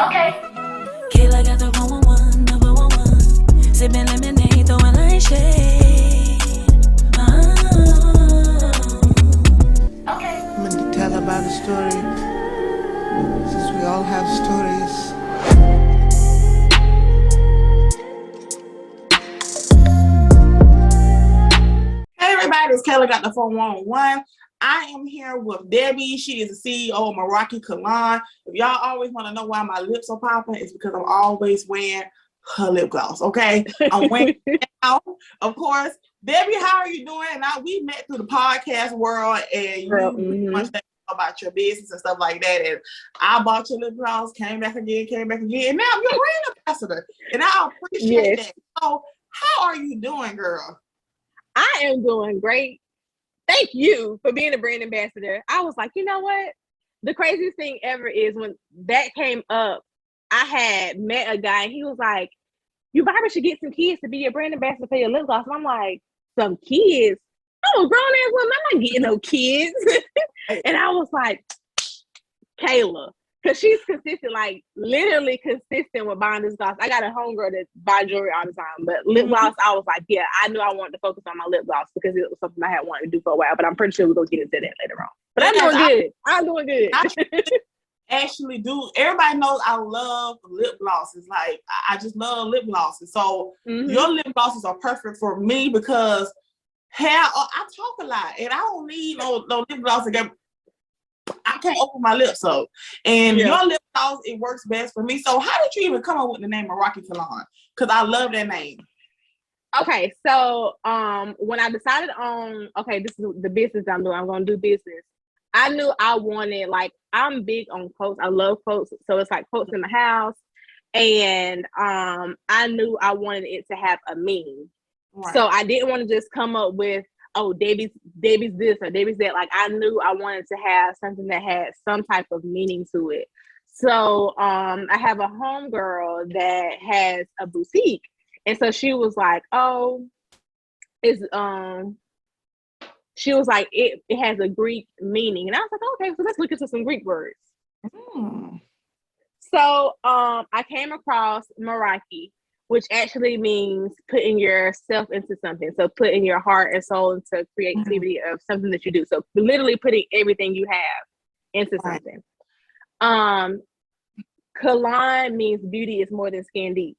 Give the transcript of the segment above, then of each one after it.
Okay. Kayla got the 111, number 111. Sipping lemonade, throwing light shade. Okay. I'm going to tell about a story, since we all have stories. Hey everybody, it's Kayla Got the 411. I am here with Debbie. She is the CEO of Meraki Kalon. If y'all always want to know why my lips are popping, it's because I'm always wearing her lip gloss, okay? I'm wearing it now, of course. Debbie, how are you doing? Now, we met through the podcast world, and you much about your business and stuff like that. And I bought your lip gloss, came back again, and now I'm your brand ambassador. And I appreciate that. So, how are you doing, girl? I am doing great. Thank you for being a brand ambassador. I was like, you know what? The craziest thing ever is when that came up, I had met a guy and he was like, you probably should get some kids to be your brand ambassador for your lip gloss. And I'm like, some kids? I'm a grown ass woman. I'm not getting no kids. And I was like, Kayla. Because she's consistent, like literally consistent with buying this gloss. I got a homegirl that buy jewelry all the time, but lip gloss, I was like, yeah, I knew I wanted to focus on my lip gloss because it was something I had wanted to do for a while, but I'm pretty sure we're going to get into that later on. But I'm doing good. I'm doing good. Actually do. Everybody knows I love lip glosses. Like, I just love lip glosses. So your lip glosses are perfect for me because I talk a lot and I don't need no lip gloss to get. I can't open my lips up. And your lip gloss, it works best for me. So how did you even come up with the name Meraki Kalon? Because I love that name. Okay, so when I decided on, okay, this is the business I'm doing, I'm going to do business. I knew I wanted, like, I'm big on quotes. I love quotes. So it's like quotes in the house. And I knew I wanted it to have a meaning. Right. So I didn't want to just come up with, oh, Debbie's this or Debbie's that. Like, I knew I wanted to have something that had some type of meaning to it. So I have a homegirl that has a boutique. And so she was like, oh, she was like, it has a Greek meaning. And I was like, okay, so let's look into some Greek words. So I came across Meraki, which actually means putting yourself into something. So putting your heart and soul into creativity of something that you do. So literally putting everything you have into something. Kalon means beauty is more than skin deep.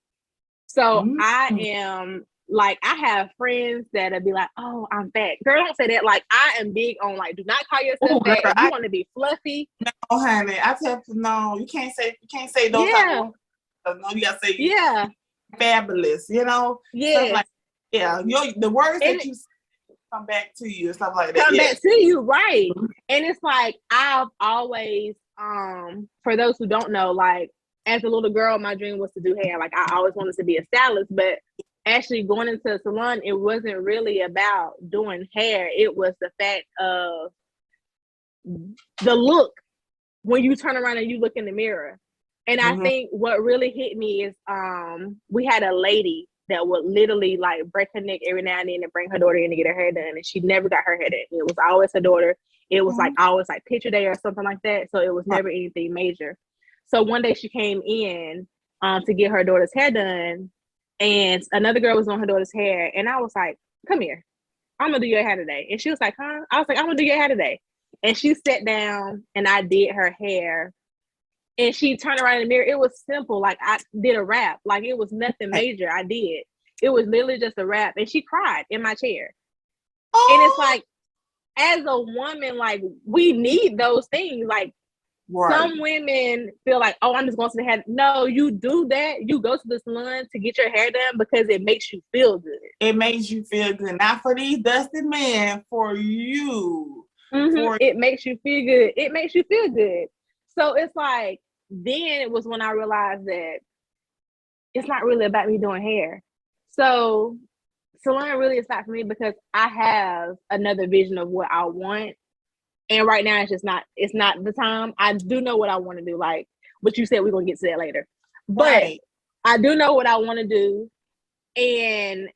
So I am like, I have friends that'll be like, oh, I'm fat. Girl, don't say that. Like, I am big on, like, do not call yourself fat. If you want to be fluffy. No, honey. I tell you, no, you can't say those type of words. No, you gotta say fabulous, you know? Stuff like, the words that you say come back to you and stuff like that. Come back to you, right. And it's like, I've always, for those who don't know, like, as a little girl, my dream was to do hair. Like, I always wanted to be a stylist, but actually going into a salon, it wasn't really about doing hair. It was the fact of the look when you turn around and you look in the mirror. And I think what really hit me is we had a lady that would literally like break her neck every now and then and bring her daughter in to get her hair done. And she never got her hair done. It was always her daughter. It was like always like picture day or something like that. So it was never anything major. So one day she came in to get her daughter's hair done. And another girl was on her daughter's hair. And I was like, come here. I'm going to do your hair today. And she was like, huh? I was like, I'm going to do your hair today. And she sat down and I did her hair. And she turned around in the mirror. It was simple. Like, I did a wrap. Like, it was nothing major. I did. It was literally just a wrap. And she cried in my chair. And it's like, as a woman, like, we need those things. Like, some women feel like, oh, I'm just going to the hair. No, you do that. You go to the salon to get your hair done because it makes you feel good. It makes you feel good. Not for these dusty men, for you. It makes you feel good. It makes you feel good. So it's like, then it was when I realized that it's not really about me doing hair. So salon really is not for me because I have another vision of what I want. And right now it's not the time. I do know what I want to do. Like what you said, we're going to get to that later. But I do know what I want to do. And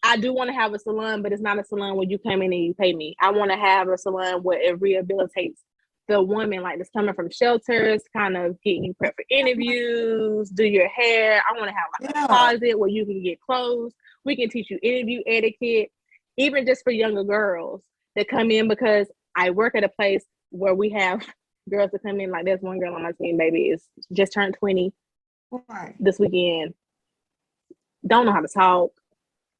I do want to have a salon, but it's not a salon where you come in and you pay me. I want to have a salon where it rehabilitates the woman like that's coming from shelters, kind of get you prepped for interviews, do your hair. I want to have like a closet where you can get clothes. We can teach you interview etiquette, even just for younger girls that come in, because I work at a place where we have girls that come in. Like there's one girl on my team, baby, is just turned 20 this weekend. Don't know how to talk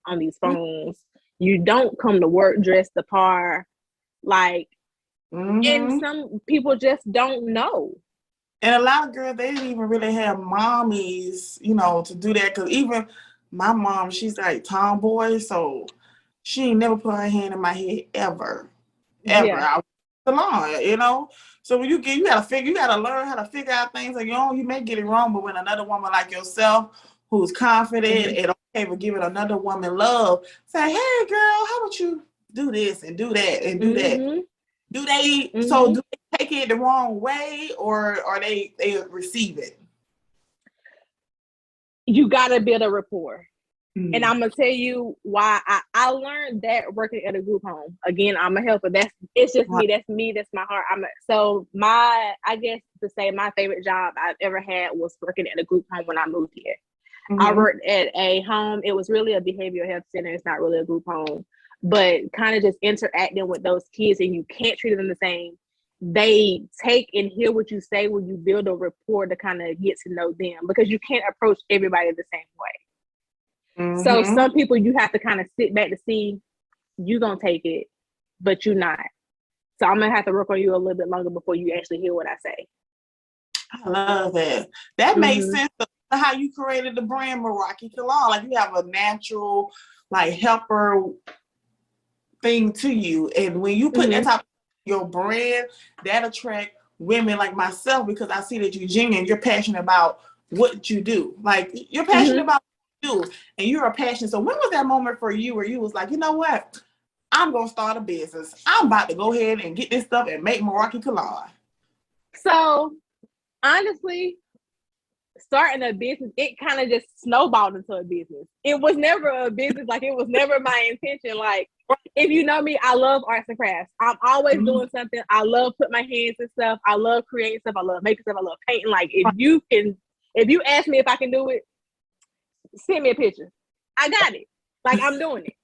on these phones. You don't come to work dressed the par. Like, and some people just don't know. And a lot of girls, they didn't even really have mommies, you know, to do that. Because even my mom, she's like tomboy, so she ain't never put her hand in my head ever. I was salon, you know. So when you gotta learn how to figure out things. Like, you may get it wrong, but when another woman like yourself, who's confident and okay with giving another woman love, say, hey girl, how about you do this and do that and do that? Do they so do they take it the wrong way, or they receive it? You gotta build a rapport. And I'm gonna tell you why I learned that working at a group home. Again, I'm a helper. It's just me. That's me. That's my heart. I guess to say my favorite job I've ever had was working at a group home when I moved here. I worked at a home. It was really a behavioral health center. It's not really a group home, but kind of just interacting with those kids, and you can't treat them the same. They take and hear what you say when you build a rapport to kind of get to know them, because you can't approach everybody the same way. So some people you have to kind of sit back to see, you gonna take it, but you not. So I'm gonna have to work on you a little bit longer before you actually hear what I say. I love that. That makes sense of how you created the brand Meraki Kalon. Like, you have a natural, like, helper thing to you. And when you put that type of your brand, that attract women like myself, because I see that you're genuine, you're passionate about what you do. Like, you're passionate about do, and you're a passion. So when was that moment for you where you was like, you know what, I'm gonna start a business, I'm about to go ahead and get this stuff and make Meraki Kalon? So honestly, starting a business, it kind of just snowballed into a business. It was never a business. Like, it was never my intention. Like, if you know me, I love arts and crafts. I'm always doing something. I love putting my hands in stuff. I love creating stuff. I love making stuff. I love painting. Like, if you ask me if I can do it, send me a picture. I got it. Like, I'm doing it.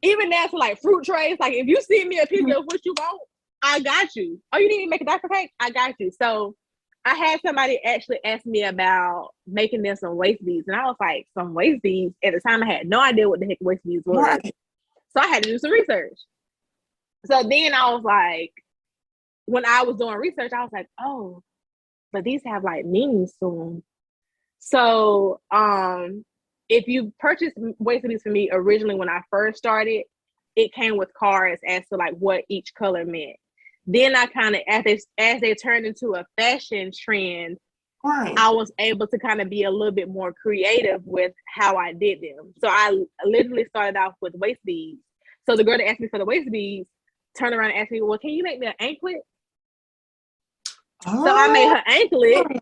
Even down to like fruit trays. Like, if you send me a picture of what you want, I got you. Oh, you need to make a diaper cake? I got you. So I had somebody actually ask me about making them some waist beads. And I was like, some waist beads? At the time, I had no idea what the heck waist beads were. Right. So I had to do some research. So then I was like, when I was doing research, I was like, oh, but these have like meanings to them. So if you purchased waist beads for me originally when I first started, it came with cards as to like what each color meant. Then I kind of, as they turned into a fashion trend, I was able to kind of be a little bit more creative with how I did them. So I literally started off with waist beads. So the girl that asked me for the waist beads turned around and asked me, well, can you make me an anklet? So I made her anklet.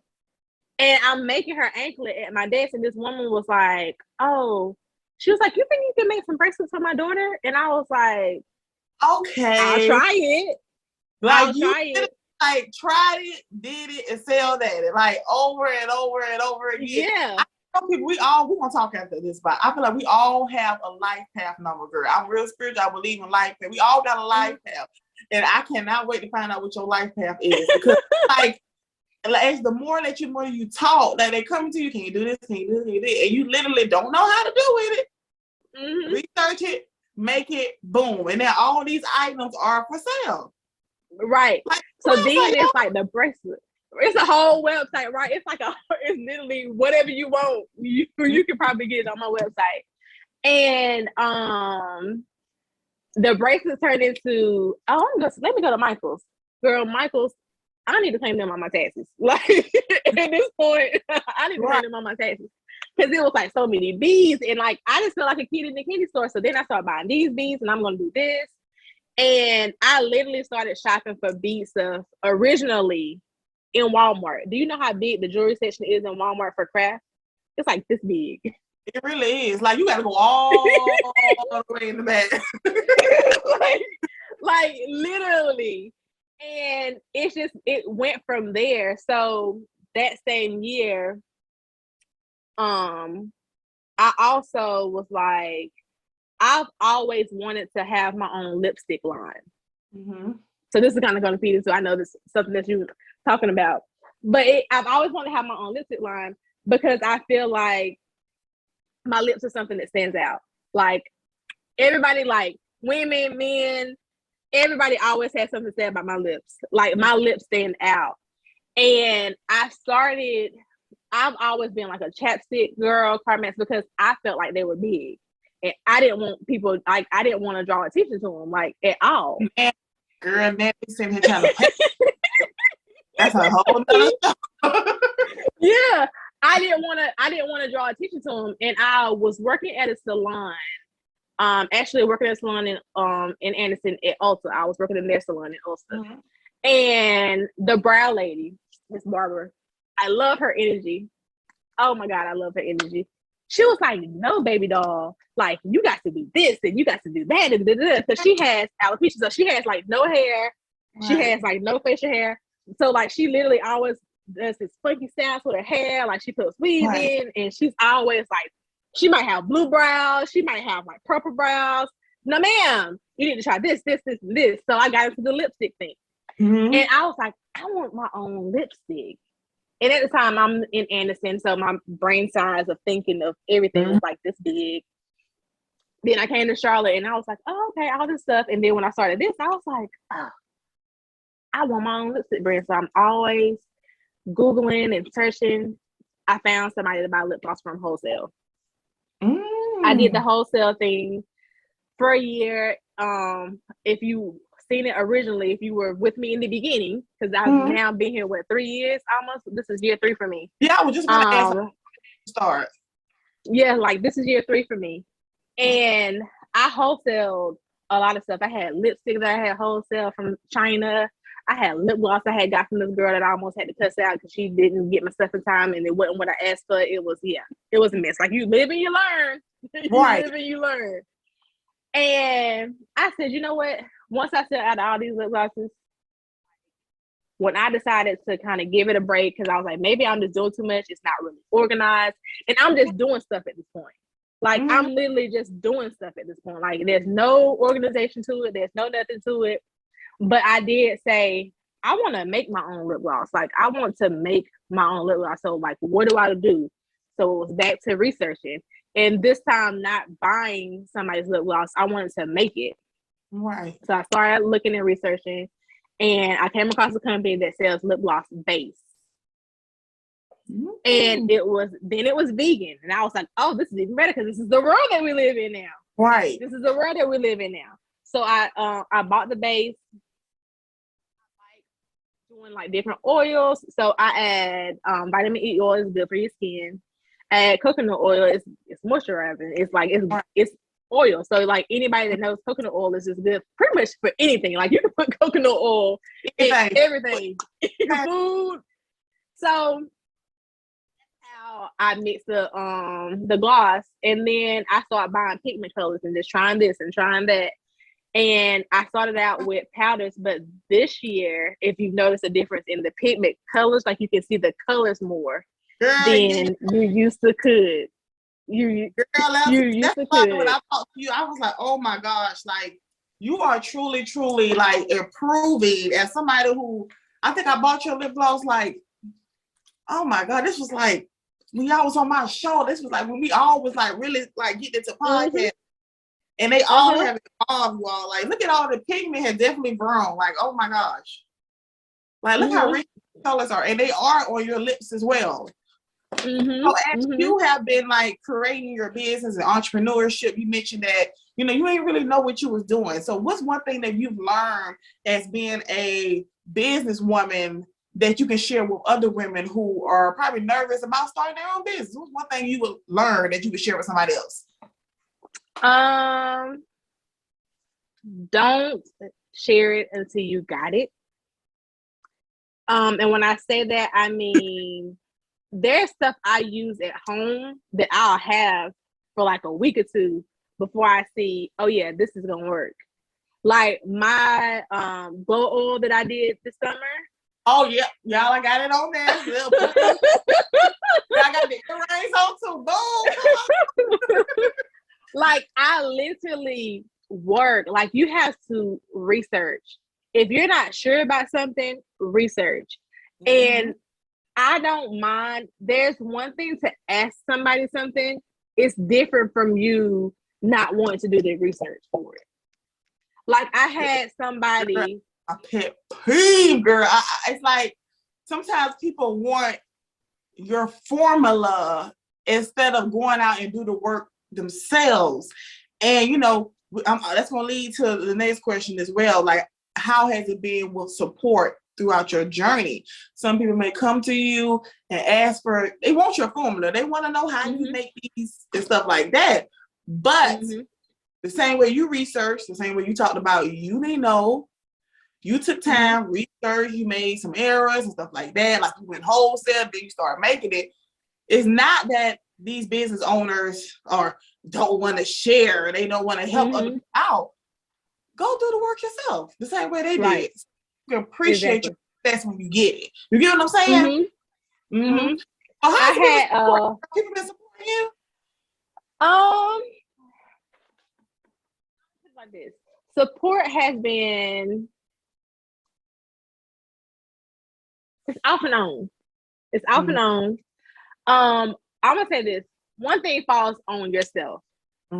And I'm making her anklet at my desk, and this woman was like, oh, she was like, you think you can make some bracelets for my daughter? And I was like, okay, I'll try it. Like, like, tried it, did it, and sell that, like, over and over and over again. Yeah. I know people, we're gonna talk after this, but I feel like we all have a life path number, girl. I'm real spiritual. I believe in life path. We all got a life path. And I cannot wait to find out what your life path is, because like, as the more that you talk, like, they come to you, can you do this? Can you do this? Can you do this? And you literally don't know how to do with it. Research it, make it, boom. And then all these items are for sale. Right. Like, so then it's like the bracelet. It's a whole website, right? It's like it's literally whatever you want. You can probably get it on my website. And the bracelets turned into, let me go to Michael's. Girl, Michael's, I need to claim them on my taxes. Like, at this point, I need to claim them on my taxes. Because it was like so many beads. And like, I just felt like a kid in the candy store. So then I started buying these beads, and I'm going to do this. And I literally started shopping for bead stuff originally in Walmart. Do you know how big the jewelry section is in Walmart for craft? It's like this big. It really is. Like, you got to go all the way in the back. like literally. And it went from there. So that same year, I also was like, I've always wanted to have my own lipstick line. Mm-hmm. So this is kind of going to feed into, I know this is something that you were talking about, but I've always wanted to have my own lipstick line because I feel like my lips are something that stands out. Like everybody, like women, men, everybody always has something to say about my lips. Like my lips stand out. And I've always been like a chapstick girl, Carmex, because I felt like they were big. And I didn't want people, like, I didn't want to draw attention to them, like, at all. Man, girl, now you sitting here trying to play. That's a whole nother show. Yeah, I didn't want to draw attention to them. And I was working at a salon, actually working at a salon in Anderson at Ulta. I was working in their salon in Ulta. Mm-hmm. And the brow lady, Miss Barbara, I love her energy. Oh my God, I love her energy. She was like, no, baby doll, like you got to do this and you got to do that. Because she has alopecia. So she has like no hair. Right. She has like no facial hair. So like she literally always does this funky styles with her hair. Like she puts weaves in, and she's always like, she might have blue brows. She might have like purple brows. No, ma'am, you need to try this, this, this, and this. So I got into the lipstick thing. Mm-hmm. And I was like, I want my own lipstick. And at the time, I'm in Anderson, so my brain size of thinking of everything was like this big. Then I came to Charlotte, and I was like, oh, okay, all this stuff. And then when I started this, I was like, oh, I want my own lipstick brand. So I'm always Googling and searching. I found somebody to buy lip gloss from wholesale. I did the wholesale thing for a year. If you seen it originally, if you were with me in the beginning, because I've now been here 3 years almost. This is year 3 for me. Yeah, I was just gonna ask start. Yeah, like this is year 3 for me. And I wholesaled a lot of stuff. I had lipstick that I had wholesale from China. I had lip gloss I had got from this girl that I almost had to cuss out because she didn't get my stuff in time, and it wasn't what I asked for. It was a mess. Like you live and you learn. Right. You live and you learn. And I said, you know what? Once I set out all these lip glosses, when I decided to kind of give it a break, because I was like, maybe I'm just doing too much. It's not really organized. And I'm just doing stuff at this point. Like, I'm literally just doing stuff at this point. Like, there's no organization to it. There's no nothing to it. But I did say, I want to make my own lip gloss. Like, I want to make my own lip gloss. So, like, what do I do? So it was back to researching. And this time, not buying somebody's lip gloss. I wanted to make it. Right. So I started looking and researching, and I came across a company that sells lip gloss base. And it was vegan. And I was like, oh, this is even better because this is the world that we live in now. Right. This is the world that we live in now. So I bought the base. I like doing like different oils. So I add vitamin E oil is good for your skin. I add coconut oil, it's moisturizing. It's like it's oil. So like anybody that knows coconut oil is just good pretty much for anything. Like you can put coconut oil in everything. Food. So that's how I mix the gloss. And then I started buying Pigment Colors and just trying this and trying that. And I started out with powders, but this year, if you've noticed a difference in the Pigment Colors, like you can see the colors more than you used to could. You used to could. When I talked to you, I was like, oh my gosh, like you are truly, truly like improving as somebody who, I think I bought your lip gloss like, oh my God, this was like when y'all was on my show, this was like when we all was like really like getting into podcast. And they all have evolved, y'all. Like, look at all the pigment has definitely grown. Like, oh my gosh. Like, look how rich the colors are. And they are on your lips as well. So as you have been like creating your business and entrepreneurship, you mentioned that, you know, you ain't really know what you was doing. So what's one thing that you've learned as being a businesswoman that you can share with other women who are probably nervous about starting their own business? What's one thing you would learn that you could share with somebody else? Don't share it until you got it. And when I say that, I mean, there's stuff I use at home that I'll have for like a week or two before I see, oh yeah, this is gonna work. Like my glow oil that I did this summer. Oh yeah, y'all, I got it on there. I got the earrings on too. Boom. Like I literally work. Like you have to research. If you're not sure about something, research. And I don't mind. There's one thing to ask somebody something. It's different from you not wanting to do the research for it. Like I had somebody. A pet peeve, girl. It's like sometimes people want your formula instead of going out and do the work themselves. And you know, that's going to lead to the next question as well. Like, how has it been with support throughout your journey? Some people may come to you and ask for, they want your formula. They want to know how you make these and stuff like that. But the same way you research, the same way you talked about, you didn't know. You took time, research, you made some errors and stuff like that. Like you went wholesale, then you start making it. It's not that these business owners don't want to share, they don't want to help others out. Go do the work yourself, the same way they did. You can appreciate your success when you get it. You get what I'm saying? Well, how people been supporting you? Like this. Support has been, it's off and on. It's off and on. I'm gonna say this. One thing falls on yourself.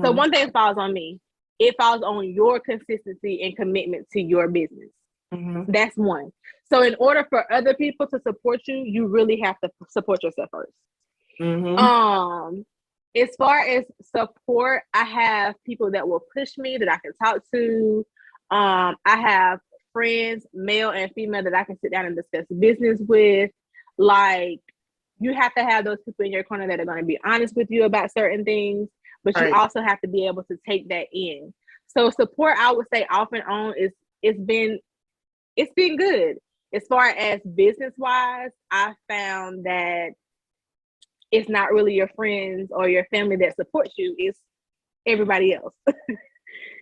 So one thing falls on me. It falls on your consistency and commitment to your business. That's one. So in order for other people to support you, you really have to support yourself first. As far as support, I have people that will push me, that I can talk to. I have friends, male and female, that I can sit down and discuss business with. Like, you have to have those people in your corner that are going to be honest with you about certain things, but you also have to be able to take that in. So support, I would say off and on, it's been good. As far as business wise, I found that it's not really your friends or your family that supports you, it's everybody else.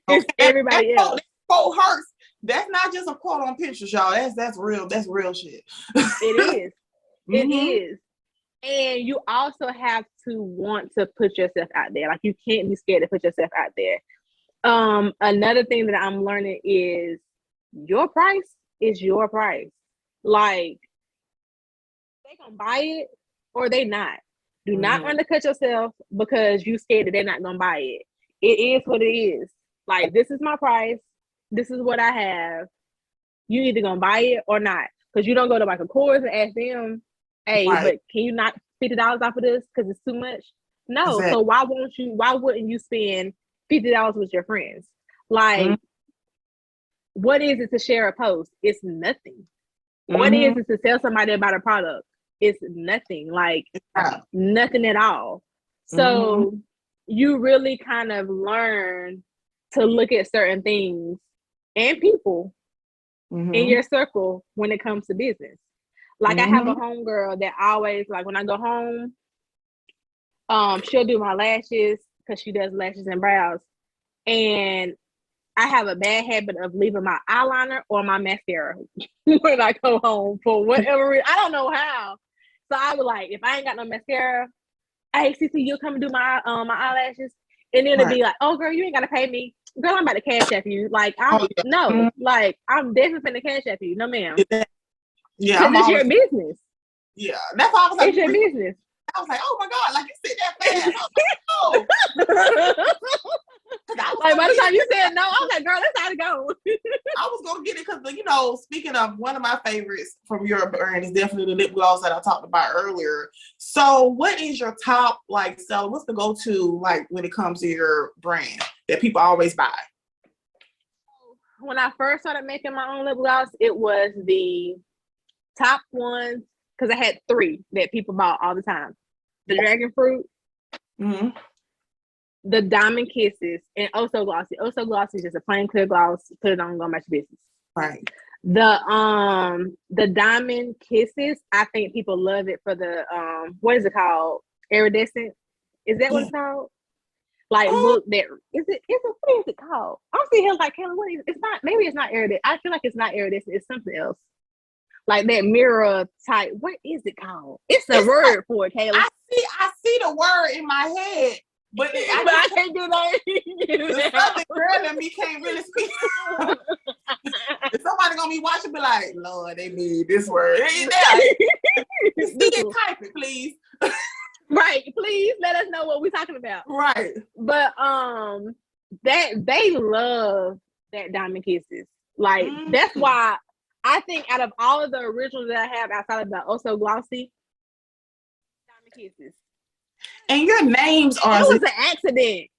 It's everybody else. Quote hurts. That's not just a quote on pictures, y'all. That's real shit. It is. It is. And you also have to want to put yourself out there. Like, you can't be scared to put yourself out there. Another thing that I'm learning is your price is your price. Like, they gonna buy it or they not. Do not undercut yourself because you scared that they're not gonna buy it. It is what it is. Like, this is my price. This is what I have. You either gonna buy it or not. Because you don't go to Michael Kors and ask them, hey, but can you knock $50 off of this because it's too much? No. Exactly. So why wouldn't you spend $50 with your friends? Like, what is it to share a post? It's nothing. What is it to tell somebody about a product? It's nothing. Like, nothing at all. So you really kind of learn to look at certain things and people in your circle when it comes to business. Like, I have a homegirl that always, like, when I go home, she'll do my lashes because she does lashes and brows. And I have a bad habit of leaving my eyeliner or my mascara when I go home for whatever reason. I don't know how. So I was like, if I ain't got no mascara, hey, Cece, you'll come and do my my eyelashes. And then it'd be like, oh, girl, you ain't got to pay me. Girl, I'm about to cash app you. Like, no, like, I'm definitely finna cash app you. No, ma'am. Yeah. Because it's your business. Yeah. That's why I was like, it's your business. I was like, oh my God, like, you said that fast. Like, by the time you said no, I was like, girl, that's how to go. I was gonna get it because, you know, speaking of, one of my favorites from your brand is definitely the lip gloss that I talked about earlier. So what is your top, like, seller? What's the go-to, like, when it comes to your brand that people always buy? When I first started making my own lip gloss, it was the top ones, because I had 3 that people bought all the time. The dragon fruit, the diamond kisses, and Oh So Glossy. Oh So Glossy is just a plain clear gloss. Put it on, go about your business. Right. The diamond kisses, I think people love it for the what is it called? Iridescent. Is that what it's called? Like look that what is it called? I'm seeing here like Kayla, what is it? It's not, maybe it's not iridescent. I feel like it's not iridescent, it's something else. Like that mirror type. What is it called? It's a word for it, Kayla. I see the word in my head, but I can't do that. The southern girl in me can't really speak. If somebody gonna be watching, be like, Lord, they need this word. See it, type it, please. Right, please let us know what we're talking about. Right. But that they love that Diamond Kisses. Like that's why I think out of all of the originals that I have outside of the Also Glossy, Diamond Kisses. And your names are. It was an accident.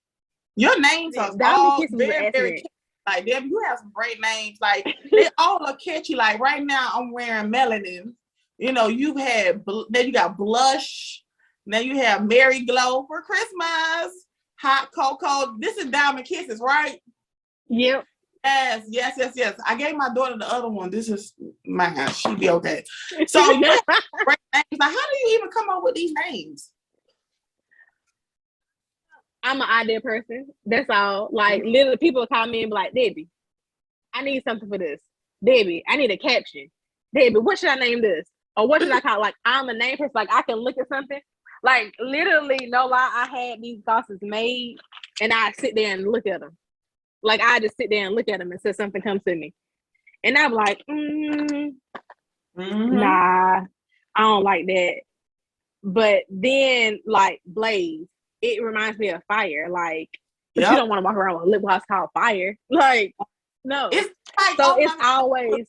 Your names are all very, very catchy. Like, Debbie, you have some great names. Like, they all are catchy. Like, right now, I'm wearing Melanin. You know, then you got Blush. Now you have Mary Glow for Christmas. Hot Cocoa. This is Diamond Kisses, right? Yep. Yes. I gave my daughter the other one. This is mine. She'll be okay. So, you have great names. Like, how do you even come up with these names? I'm an idea person. That's all. Like, literally, people call me and be like, Debbie, I need something for this. Debbie, I need a caption. Debbie, what should I name this? Or what should I call it? Like, I'm a name person. Like, I can look at something. Like, literally, no lie, I had these glosses made, and I sit there and look at them. Like, I just sit there and look at them until something comes to me. And I'm like, nah, I don't like that. But then, like, Blaze, it reminds me of fire. Like, but you don't want to walk around with a lip gloss called fire. Like, no. It's like, so it's always.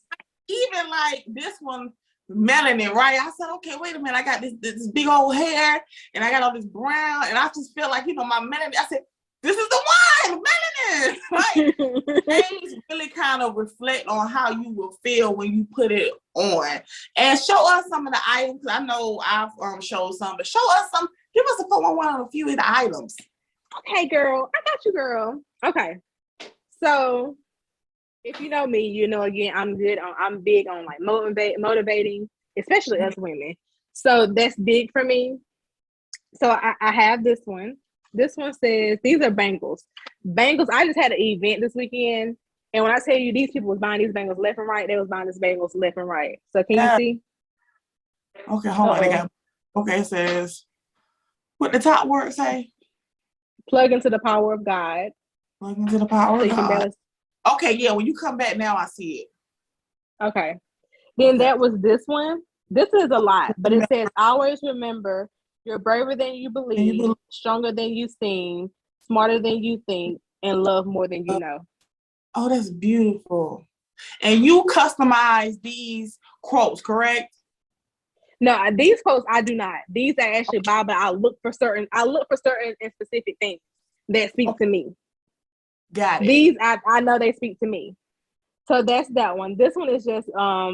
Even like this one, Melanin, right? I said, okay, wait a minute. I got this big old hair and I got all this brown and I just feel like, you know, my melanin. I said, this is the one, melanin. Like, things really kind of reflect on how you will feel when you put it on. And show us some of the items. I know I've showed some, but show us some. Give us a 411 on a few of the items. Okay, girl. I got you, girl. Okay. So if you know me, you know, again, I'm big on like motivating, especially us women. So that's big for me. So I have this one. This one says, these are bangles. Bangles, I just had an event this weekend. And when I tell you these people was buying these bangles left and right, they was buying these bangles left and right. So can you see? Okay, hold on. Okay, it says, what the top word say? Plug into the power of God. Plug into the power of God. Okay, yeah, when you come back now, I see it. Okay. Then that was this one. This is a lot, but it says, always remember, you're braver than you believe, stronger than you seem, smarter than you think, and love more than you know. Oh, that's beautiful. And you customize these quotes, correct? No, these quotes I do not. These I actually buy, but I look for certain and specific things that speak to me. Got it. These I know they speak to me. So that's that one. This one is just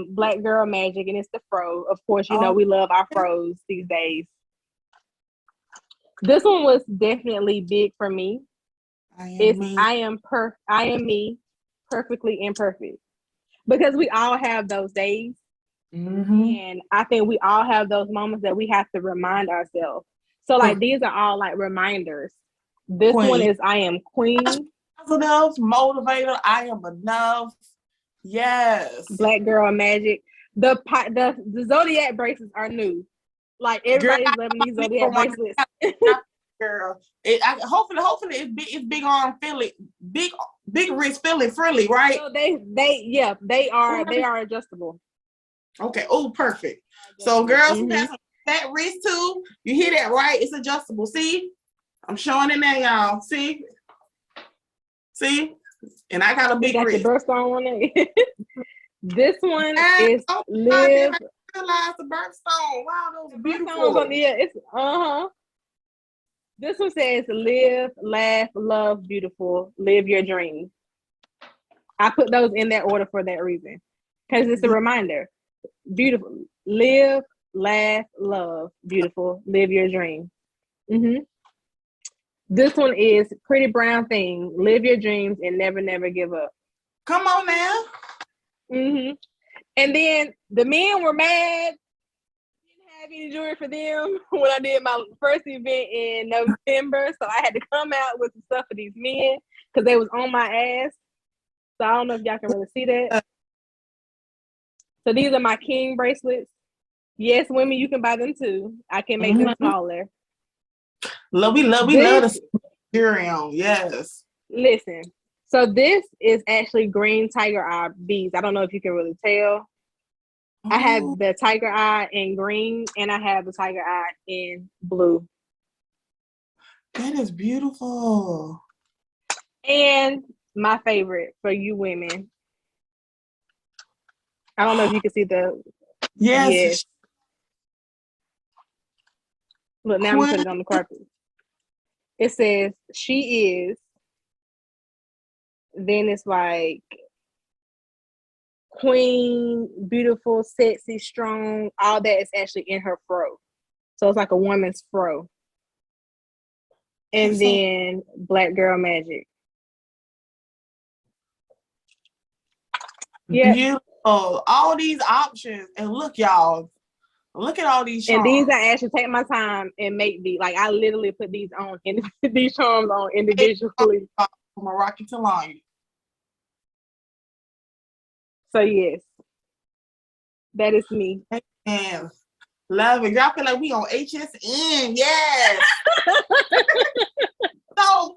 Black Girl Magic, and it's the fro. Of course, you know we love our fros these days. This one was definitely big for me. I am me, perfectly imperfect. Because we all have those days. And I think we all have those moments that we have to remind ourselves. So like these are all like reminders. This one is I am queen. Positive, motivator, I am enough. Yes. Black Girl Magic. The zodiac bracelets are new. Like everybody's loving these zodiac bracelets. Girl, hopefully it's big arm Philly, big wrist Philly frilly, right? So they are adjustable. Okay. Oh, perfect. So girls who have some fat wrist too, you hear that, right? It's adjustable. See, I'm showing it now, y'all. See, and I got a big wrist. The birthstone on it. This one is live. I realized the birthstone. Wow, those are beautiful. This one says live, laugh, love, beautiful, live your dream. I put those in that order for that reason. Because it's a reminder. Beautiful. Live, laugh, love, beautiful, live your dream. This one is Pretty Brown Thing. Live your dreams and never, never give up. Come on now. And then the men were mad. Didn't have any jewelry for them when I did my first event in November. So I had to come out with some stuff for these men because they was on my ass. So I don't know if y'all can really see that. So these are my king bracelets. Yes, women, you can buy them too. I can make them smaller. We love the jewelry on. Yes. Listen. So this is actually green tiger eye beads. I don't know if you can really tell. I have the tiger eye in green and I have the tiger eye in blue. That is beautiful. And my favorite for you women. I don't know if you can see the... Yes. Look, now I'm going to put it on the carpet. It says, she is. Then it's like... queen, beautiful, sexy, strong, all that is actually in her fro. So it's like a woman's fro. And then Black Girl Magic. Yeah. Beautiful. All these options. And look, y'all. Look at all these charms. And these I actually take my time and make these. Like I literally put these on these charms on individually. Meraki Kalon. So yes, that is me. And love it. Y'all feel like we on HSN. Yes. So,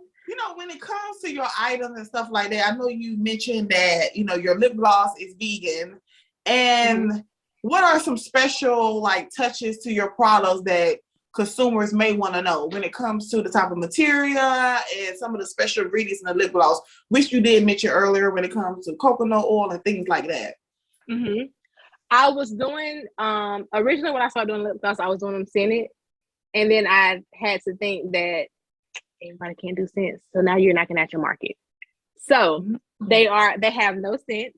when it comes to your items and stuff like that, I know you mentioned that, your lip gloss is vegan. And what are some special touches to your products that consumers may want to know when it comes to the type of material and some of the special ingredients in the lip gloss, which you did mention earlier when it comes to coconut oil and things like that? I was doing, originally when I started doing lip gloss, I was doing them scented. And then I had to think that everybody can't do scents. So now you're knocking at your market. So they have no scents.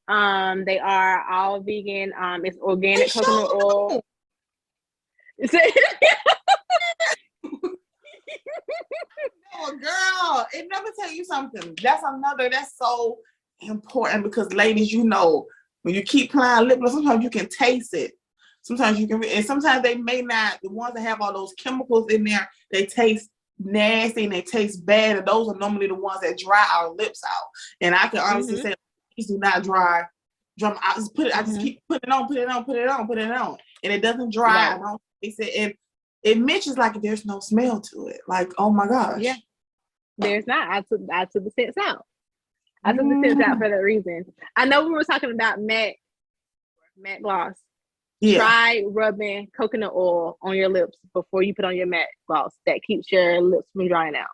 They are all vegan. It's organic coconut oil. Oh, girl, it never tell you something. That's so important because ladies, when you keep applying lip gloss, sometimes you can taste it. Sometimes you can, and sometimes they may not, the ones that have all those chemicals in there, they taste nasty and they taste bad. And those are normally the ones that dry our lips out. And I can honestly say, these do not dry. I just keep putting it on. And it doesn't dry. I don't taste it. And it mentions like there's no smell to it. Like, oh my gosh. Yeah. There's not. I took the scents out. I took the scents out for that reason. I know we were talking about matte gloss. Yeah. Try rubbing coconut oil on your lips before you put on your matte gloss. That keeps your lips from drying out.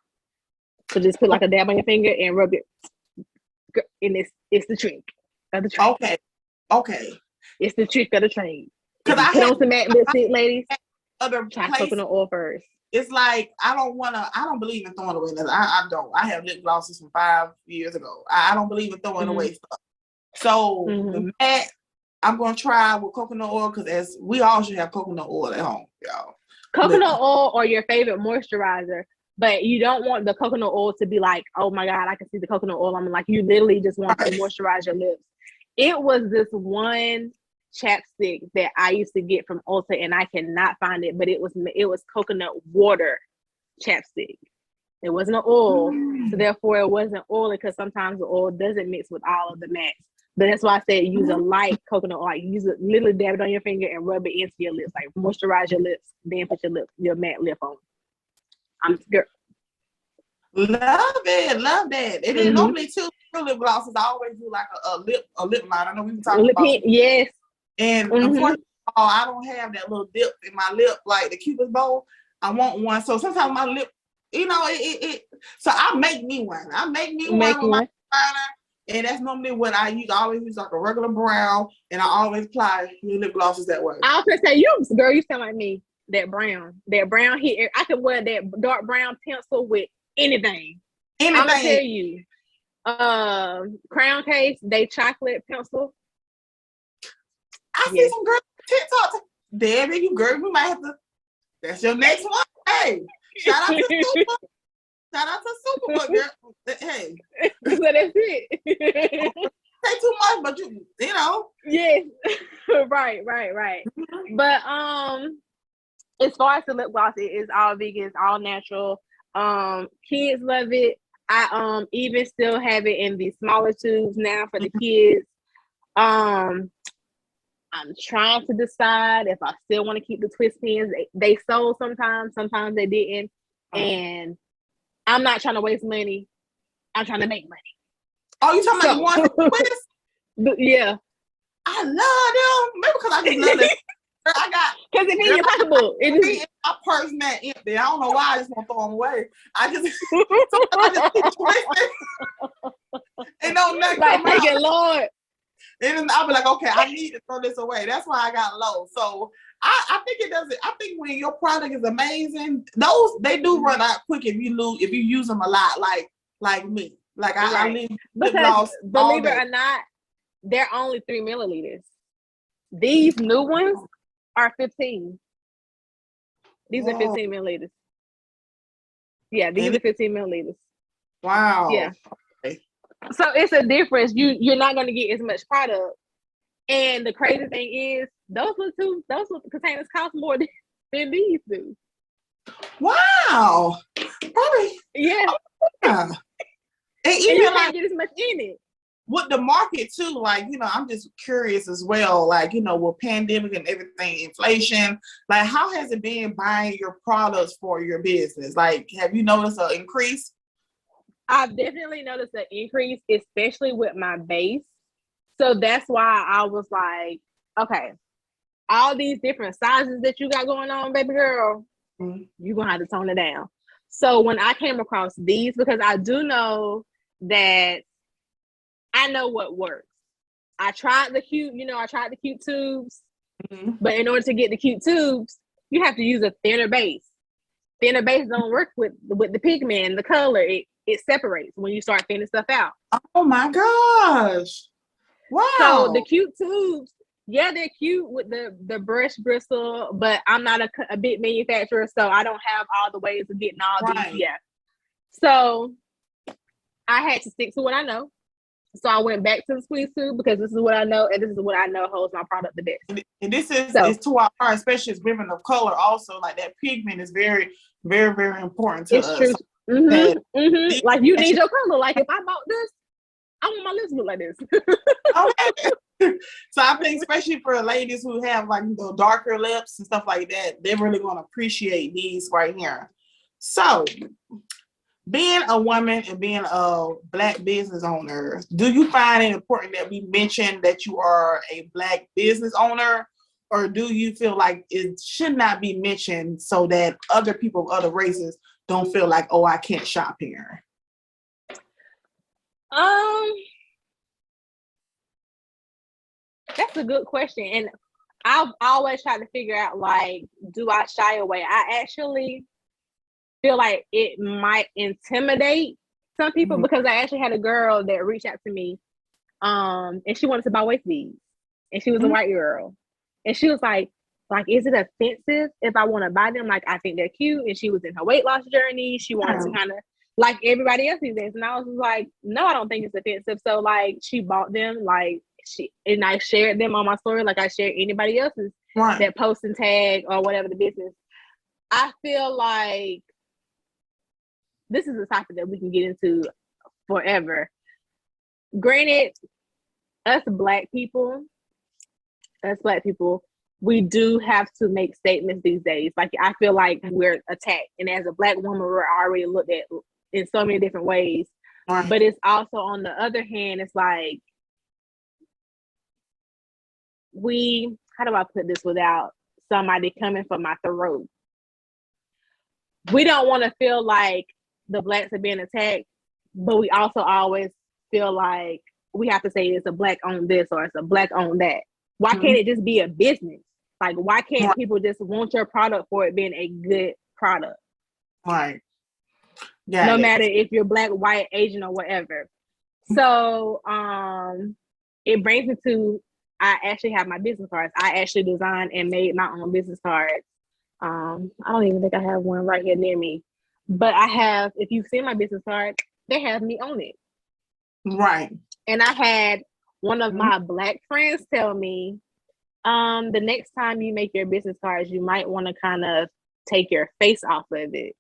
So just put like a dab on your finger and rub it. And it's the trick of the trade. Okay. It's the trick of the trade. Because I put on some matte lipstick, ladies. Try coconut oil first. It's like I don't believe in throwing away nothing. I don't. I have lip glosses from 5 years ago. I don't believe in throwing away stuff. So the matte, I'm gonna try with coconut oil because as we all should have coconut oil at home, y'all. Coconut oil or your favorite moisturizer, but you don't want the coconut oil to be like, oh my God, I can see the coconut oil. I'm like, you literally just want to moisturize your lips. It was this one chapstick that I used to get from Ulta and I cannot find it, but it was coconut water chapstick. It wasn't an oil, so therefore it wasn't oily because sometimes the oil doesn't mix with all of the mattes. But that's why I said use a light coconut oil. Like use it, literally dab it on your finger and rub it into your lips. Like moisturize your lips, then put your matte lip on. Girl. Love that. And then normally too, lip glosses, I always do like a lip line. I know we were talking about. Yes. And unfortunately, I don't have that little dip in my lip like the Cupid's bow. I want one. So sometimes my lip, so I make me one. I make me one with my liner. And that's normally what I use. I always use like a regular brown, and I always apply your lip glosses that way. I was gonna say, you sound like me. That brown here. I could wear that dark brown pencil with anything. I'm gonna tell you, Crown Case, they chocolate pencil. I see some girls TikTok. Damn it, you girl, we might have to. That's your next one. Hey, shout out to Super. Shout out to Super, girl. Hey. So that's it. say too much, but you know. Yes. Right. But as far as the lip gloss, it is all vegan, it's all natural. Kids love it. I even still have it in the smaller tubes now for the kids. I'm trying to decide if I still want to keep the twist pins. They sold sometimes they didn't. And I'm not trying to waste money. I'm trying to make money. Oh, you talking about the ones with twist? Yeah. I love them. Maybe because I just love it. I got because it's in your pocketbook. My purse not empty. I don't know why I just want to throw them away. I just keep twisting. And don't nothing like come out. thinking, Lord. And then I'll be like, okay, I need to throw this away. That's why I got low. So I think it does it. I think when your product is amazing, they do run out quick if you use them a lot, like me. Like I leave because believe it or not, they're only 3 milliliters. These new ones are 15. These are 15 milliliters. Yeah, these are 15 milliliters. Wow. Yeah. Okay. So it's a difference. You're not going to get as much product. And the crazy thing is, those little containers cost more than these do. Wow. Probably. Yeah. And even you can't get as much in it. With the market too, like, you know, I'm just curious as well, like, you know, with pandemic and everything, inflation, like how has it been buying your products for your business? Like, have you noticed an increase? I've definitely noticed an increase, especially with my base. So that's why I was like, okay, all these different sizes that you got going on, baby girl, you're gonna have to tone it down. So when I came across these, because I do know that I know what works. I tried the cute tubes, but in order to get the cute tubes, you have to use a thinner base. Thinner base don't work with the pigment and the color. It separates when you start thinning stuff out. Oh my gosh. Wow. So the cute tubes, yeah, they're cute with the brush bristle, but I'm not a big manufacturer, so I don't have all the ways of getting all these. Yeah. So I had to stick to what I know. So I went back to the squeeze tube because this is what I know, and this is what I know holds my product the best. And this is to our heart, especially as women of color. Also, like that pigment is very, very, very important to us. It's true. Like you need your color. Like if I bought this, I want my lips to look like this. Okay. So I think especially for ladies who have like darker lips and stuff like that, they're really going to appreciate these right here. So being a woman and being a Black business owner, do you find it important that we mention that you are a Black business owner, or do you feel like it should not be mentioned so that other people of other races don't feel like, oh, I can't shop here? That's a good question, and I've always tried to figure out, like, do I shy away? I actually feel like it might intimidate some people because I actually had a girl that reached out to me, and she wanted to buy waist beads, and she was a white girl, and she was like, is it offensive if I want to buy them? Like, I think they're cute, and she was in her weight loss journey. She wanted to kind of like everybody else these days, and I was like, no, I don't think it's offensive. So like, she bought them, and I shared them on my story, like I shared anybody else's that post and tag or whatever the business. I feel like this is a topic that we can get into forever. Granted, us black people, we do have to make statements these days. Like, I feel like we're attacked. And as a Black woman, we're already looked at in so many different ways. But it's also, on the other hand, it's like, how do I put this without somebody coming for my throat? We don't want to feel like the Blacks are being attacked, but we also always feel like we have to say it's a Black owned this or it's a Black owned that. Why can't it just be a business? Like, why can't people just want your product for it being a good product? Right. No matter if you're Black, white, Asian, or whatever. So it brings me to, I actually have my business cards. I actually designed and made my own business cards. I don't even think I have one right here near me. But I have, if you've seen my business card, they have me on it. Right. And I had one of my Black friends tell me, the next time you make your business cards, you might want to kind of take your face off of it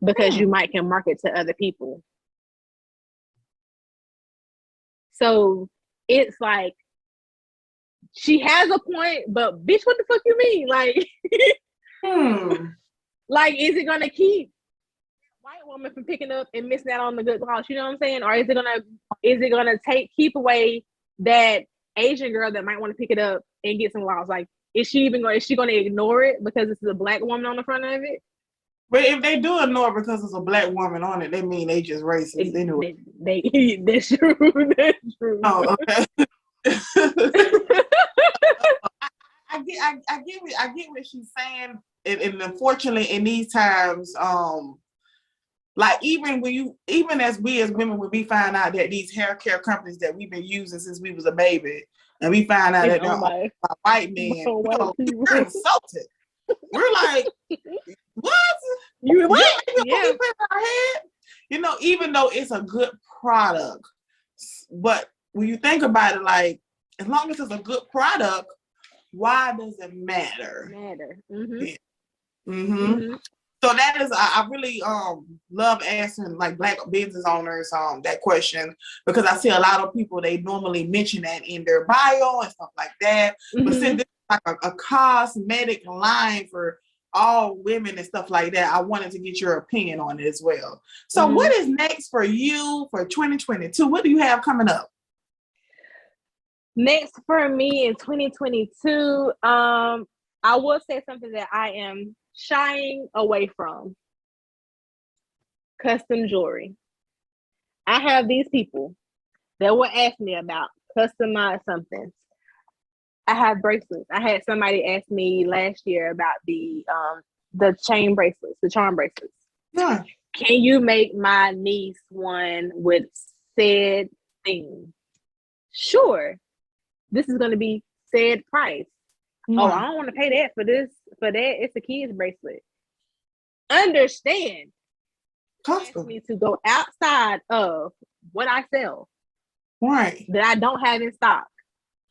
because you might can market to other people. So it's like, she has a point, but bitch, what the fuck you mean? Like, like, is it gonna keep white woman from picking up and missing out on the good calls? You know what I'm saying? Or is it gonna keep away that Asian girl that might want to pick it up and get some laws? Like, is she gonna ignore it because this is a Black woman on the front of it? But if they do ignore it because it's a Black woman on it, they mean they just racist anyway. That's true. That's true. Oh, okay. I get what she's saying, and unfortunately, in these times, like even as we as women, when we find out that these hair care companies that we've been using since we was a baby, and we find out that they're owned by white men, we're insulted. We're like, what? You what? Yeah. Our head? You know, even though it's a good product, but when you think about it, like, as long as it's a good product, why does it matter? So that is, I really love asking like Black business owners that question, because I see a lot of people, they normally mention that in their bio and stuff like that. But since this is like a cosmetic line for all women and stuff like that, I wanted to get your opinion on it as well. So what is next for you for 2022? What do you have coming up? Next for me in 2022, I will say something that I am shying away from: custom jewelry. I have these people that will ask me about customize something. I have bracelets. I had somebody ask me last year about the chain bracelets, the charm bracelets. Yeah. Can you make my niece one with said thing? Sure. This is going to be said price. Oh, I don't want to pay that for this. For that, it's a kid's bracelet. Understand. Custom. Me to go outside of what I sell. Right. That I don't have in stock.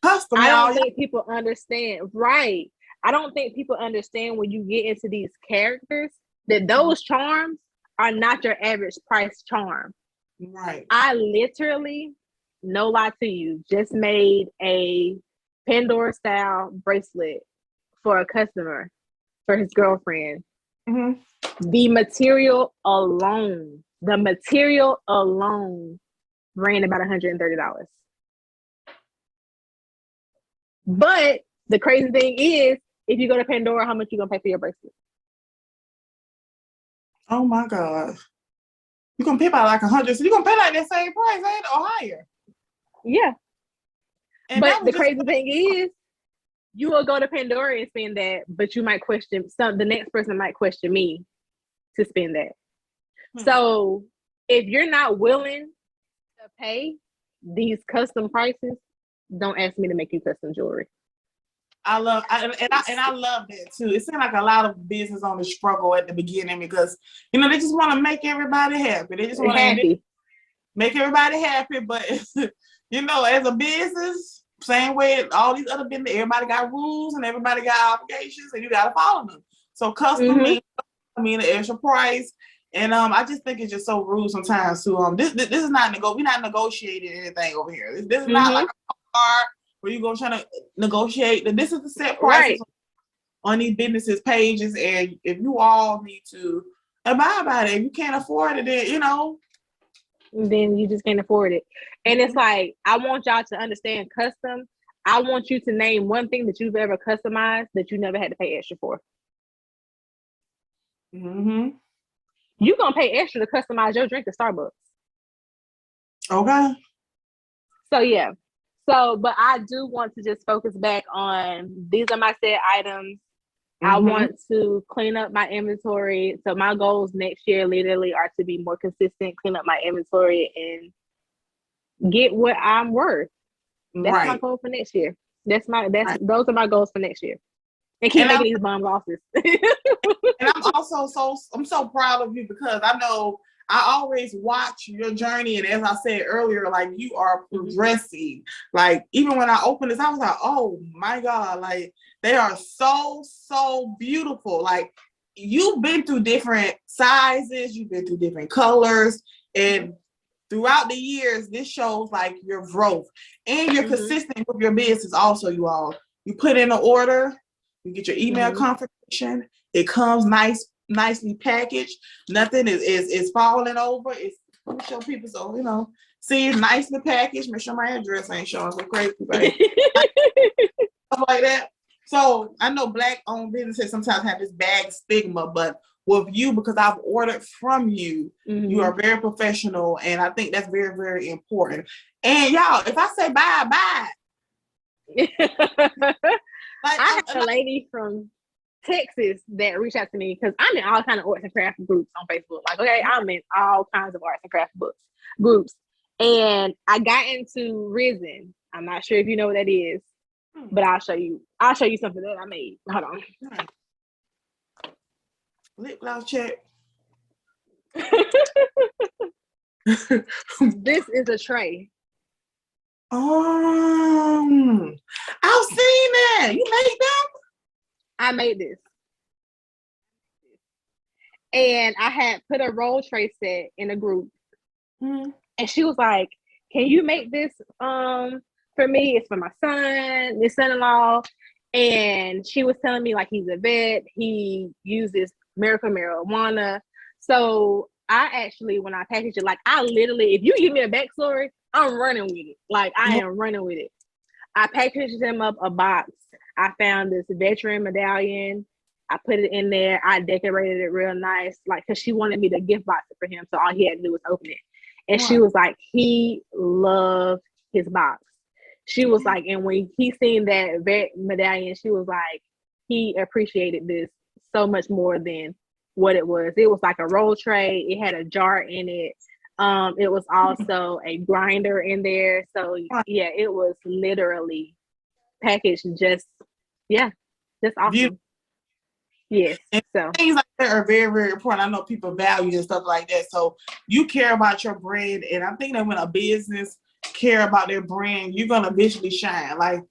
Custom. I don't think people understand. Right. I don't think people understand when you get into these characters that those charms are not your average price charm. Right. I literally, no lie to you, just made a Pandora style bracelet for a customer for his girlfriend. The material alone ran about $130. But the crazy thing is, if you go to Pandora, how much you gonna pay for your bracelet? Oh my God. You're gonna pay by like 100, so you're gonna pay like that same price, ain't it? Or higher. Yeah. And but the crazy thing is, you will go to Pandora and spend that, but you might question the next person might question me to spend that. So if you're not willing to pay these custom prices, don't ask me to make you custom jewelry. I love that too. It seems like a lot of business owners struggle at the beginning because, you know, they just want to make everybody happy. They just want to make everybody happy. But, you know, as a business, same way all these other business, everybody got rules and everybody got obligations and you got to follow them. So custom means an extra price. And I just think it's just so rude sometimes to this is not we're not negotiating anything over here. This is not like a car where you go trying to negotiate. This is the set prices on these businesses pages, and if you all need to abide by it, if you can't afford it, then you know, then you just can't afford it. And it's like, I want y'all to understand custom. I want you to name one thing that you've ever customized that you never had to pay extra for. You're gonna pay extra to customize your drink at Starbucks. Okay. So yeah. So, but I do want to just focus back on these are my set items. I want to clean up my inventory. So my goals next year literally are to be more consistent, clean up my inventory, and get what I'm worth. That's my goal for next year. Those are my goals for next year. And keep making these bomb losses. And I'm also I'm so proud of you because I know I always watch your journey, and as I said earlier, like you are progressing. Like even when I opened this, I was like, oh my God, like they are so beautiful. Like you've been through different sizes, you've been through different colors, and throughout the years, this shows like your growth, and you're consistent with your business. Also, you put in an order, you get your email confirmation, it comes nicely packaged. Nothing is falling over. It's show people, so you know, see it's nicely packaged. Make sure my address ain't showing so crazy, right? Stuff like that. So I know Black owned businesses sometimes have this bad stigma, but with you, because I've ordered from you, you are very professional, and I think that's very, very important. And y'all, if I say bye. Like I had a lady from Texas that reached out to me because I'm in all kinds of arts and crafts groups on Facebook. Like, okay, I'm in all kinds of arts and crafts groups. And I got into resin. I'm not sure if you know what that is, but I'll show you something that I made. Hold on. Lip gloss check. This is a tray. I've seen that. You made them? I made this. And I had put a roll tray set in a group. And she was like, can you make this for me? It's for my son, his son-in-law. And she was telling me like he's a vet. He uses miracle marijuana. So I actually, when I packaged it, like I literally, if you give me a backstory, I'm running with it. Like I am running with it. I packaged them up a box. I found this veteran medallion. I put it in there. I decorated it real nice, like, because she wanted me to gift box it for him. So all he had to do was open it. And she was like, he loved his box. She was like, and when he seen that vet medallion, she was like, he appreciated this so much more than what it was. It was like a roll tray. It had a jar in it. It was also a grinder in there. So yeah, it was literally packaged just awesome. Beautiful. Yes. And so things like that are very, very important. I know people value and stuff like that. So you care about your brand. And I think that when a business care about their brand, you're gonna visually shine. Like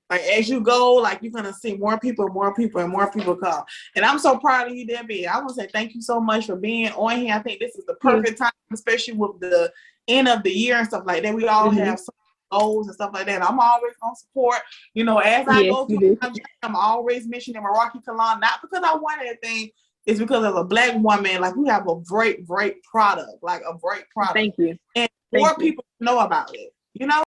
as you go, like you're gonna see more people come. And I'm so proud of you, Debbie. I want to say thank you so much for being on here. I think this is the perfect time, especially with the end of the year and stuff like that. We all have some goals and stuff like that. I'm always gonna support, you know, as I go through my journey, I'm always mentioning Meraki Kalon, not because I want anything, it's because as a Black woman, like we have a great product, like a great product. Thank you. And more people know about it, you know?